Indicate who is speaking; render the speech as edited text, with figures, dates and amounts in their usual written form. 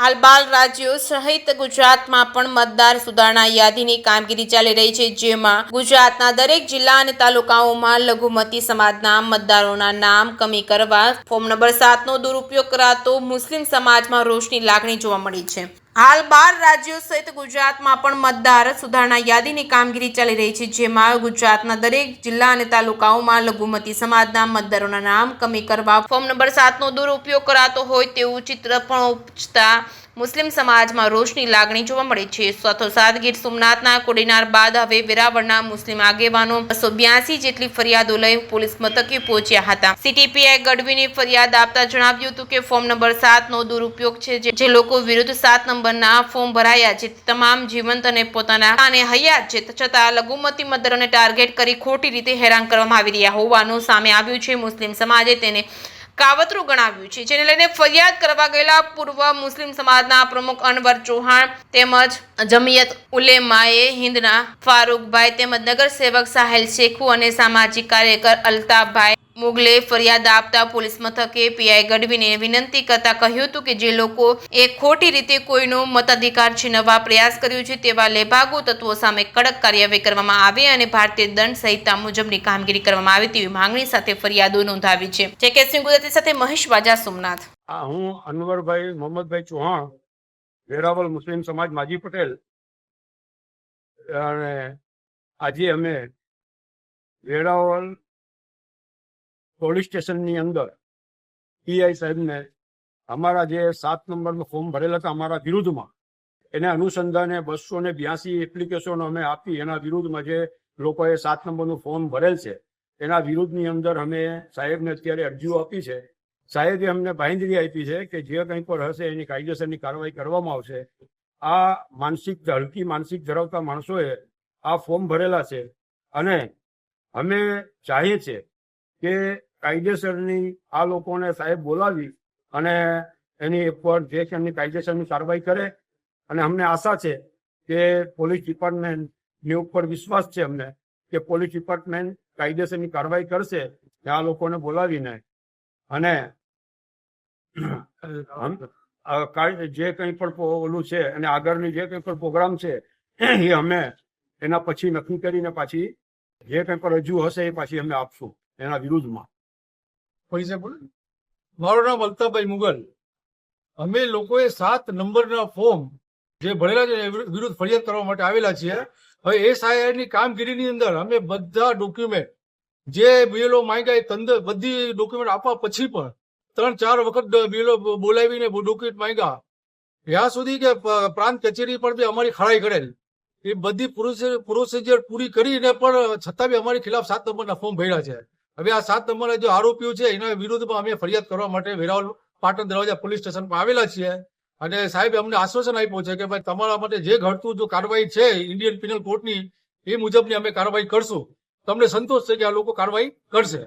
Speaker 1: હાલ 12 રાજ્યો સહિત ગુજરાતમાં પણ મતદાર સુધારણા યાદીની કામગીરી ચાલી રહી છે, જેમાં ગુજરાતના દરેક જિલ્લા અને તાલુકાઓમાં લઘુમતી સમાજના મતદારોના નામ કમી કરવા ફોર્મ નંબર 7નો દુરુપયોગ કરાતો મુસ્લિમ સમાજમાં રોષની લાગણી જોવા મળી છે. હાલ 12 રાજ્યો સહિત ગુજરાતમાં પણ મતદાર સુધારણા યાદીની કામગીરી ચાલી રહી છે, જેમાં ગુજરાતના દરેક જિલ્લા અને તાલુકાઓમાં લઘુમતી સમાજના મતદારોના નામ કમી કરવા ફોર્મ નંબર 7નો દુરુપયોગ કરાતો હોય તેવું ચિત્ર પણ ઉપજતા મુસ્લિમ સમાજમાં રોષની લાગણી જોવા મળી છે. સાથોસાથ ગીર સોમનાથના કોડીનાર બાદ હવે વેરાવળના મુસ્લિમ આગેવાનો 282 જેટલી ફરિયાદો લઈ પોલીસ મથકે પહોંચ્યા હતા. સીટીપીઆઈ ગઢવીની ફરિયાદ આપતા જણાવ્યું હતું કે ફોર્મ નંબર 7નો દુરુપયોગ છે, જે લોકો વિરુદ્ધ 7 નંબરના ફોર્મ ભરાયા છે તમામ જીવંત અને પોતાના અને હયાત છે, છતાં લઘુમતી મતદારોને ટાર્ગેટ કરી ખોટી રીતે હેરાન કરવામાં આવી રહ્યા હોવાનું સામે આવ્યું છે. મુસ્લિમ સમાજે તેને કાવતરું ગણાવ્યું છે, જેને લઈને ફરિયાદ કરવા ગયેલા પૂર્વ મુસ્લિમ સમાજના પ્રમુખ અનવર ચૌહાણ તેમજ જમિયત ઉલેમાએ હિન્દના ફારૂકભાઈ તેમજ નગરસેવક સાહેલ શેખુ અને સામાજિક કાર્યકર અલ્તાફભાઈ મુગલે ફરિયાદ આપતા પોલીસ મથકે પીઆઈ ગઢવીને વિનંતી કરતા કહ્યું હતું કે જે લોકો એ ખોટી રીતે કોઈનો મતાધિકાર છીનવવા પ્રયાસ કર્યો છે તેવા લેભાગુ તત્વો સામે કડક કાર્યવાહી કરવામાં આવે અને ભારતીય દંડ સંહિતા મુજબની કામગીરી કરવામાં આવે તેવી માંગણી સાથે ફરિયાદો નોંધાવી છે. જેકેસિંહ ગુજરાતી સાથે મહેશ વાજા, સોમનાથ.
Speaker 2: હું અનવરભાઈ મોહમ્મદભાઈ ચૌહાણ, વેરાવળ મુસ્લિમ સમાજ માજી પટેલ, અને આજે અમે વેરાવળ પોલીસ સ્ટેશનની અંદર પીઆઈ સાહેબને અમારા જે 7 નંબરનું ફોર્મ ભરેલા હતા અમારા વિરુદ્ધમાં, એને અનુસંધાને 282 એપ્લિકેશનો અમે આપી. એના વિરુદ્ધમાં જે લોકોએ 7 નંબરનું ફોર્મ ભરેલ છે એના વિરુદ્ધની અંદર અમે સાહેબને અત્યારે અરજીઓ આપી છે. સાહેબે અમને બાંહેધરી આપી છે કે જે કંઈ પણ હશે એની કાયદેસરની કાર્યવાહી કરવામાં આવશે. આ હલકી માનસિક ધરાવતા માણસોએ આ ફોર્મ ભરેલા છે અને અમે ચાહીએ છીએ કે કાયદેસરની આ લોકોને સાહેબ બોલાવી અને એની પર જે એમની કાયદેસરની કાર્યવાહી કરે. અને અમને આશા છે કે પોલીસ ડિપાર્ટમેન્ટની ઉપર વિશ્વાસ છે અમને કે પોલીસ ડિપાર્ટમેન્ટ કાયદેસરની કાર્યવાહી કરશે આ લોકોને બોલાવીને. અને જે કંઈ પણ ઓલું છે અને આગળની જે કંઈ પણ પ્રોગ્રામ છે એ અમે એના પછી નક્કી કરીને પાછી જે કંઈ પણ રજૂ હશે એ પાછી અમે આપશું એના વિરુદ્ધમાં.
Speaker 3: મારું નામ અલ્તાફભાઈ મુગલ. અમે લોકોએ 7 નંબરના ફોર્મ જે ભરેલા છે એ વિરુદ્ધ ફરિયાદ કરવા માટે આવેલા છીએ. હવે એ સાહેબની કામગીરીની અંદર અમે બધા ડોક્યુમેન્ટ જે બીએલઓ માંગ્યા એ બધી ડોક્યુમેન્ટ આપવા પછી પણ 3-4 વખત બીએલઓ બોલાવીને ડોક્યુમેન્ટ માંગ્યા, ત્યાં સુધી કે પ્રાંત કચેરી પણ બી અમારી ખરાઈ કરેલ. એ બધી પ્રોસિજર પૂરી કરીને પણ છતાં બી અમારી ખિલાફ 7 નંબરના ફોર્મ ભર્યા છે. હવે આ 7 નંબરના જે આરોપીઓ છે એના વિરુદ્ધમાં અમે ફરિયાદ કરવા માટે વેરાવળ પાટણ દરવાજા પોલીસ સ્ટેશનમાં આવેલા છીએ. અને સાહેબે અમને આશ્વાસન આપ્યું છે કે ભાઈ તમારા માટે જે ઘટતું જો કાર્યવાહી છે ઇન્ડિયન પિનલ કોડની એ મુજબની અમે કાર્યવાહી કરશું. તમને સંતોષ છે કે આ લોકો કાર્યવાહી કરશે.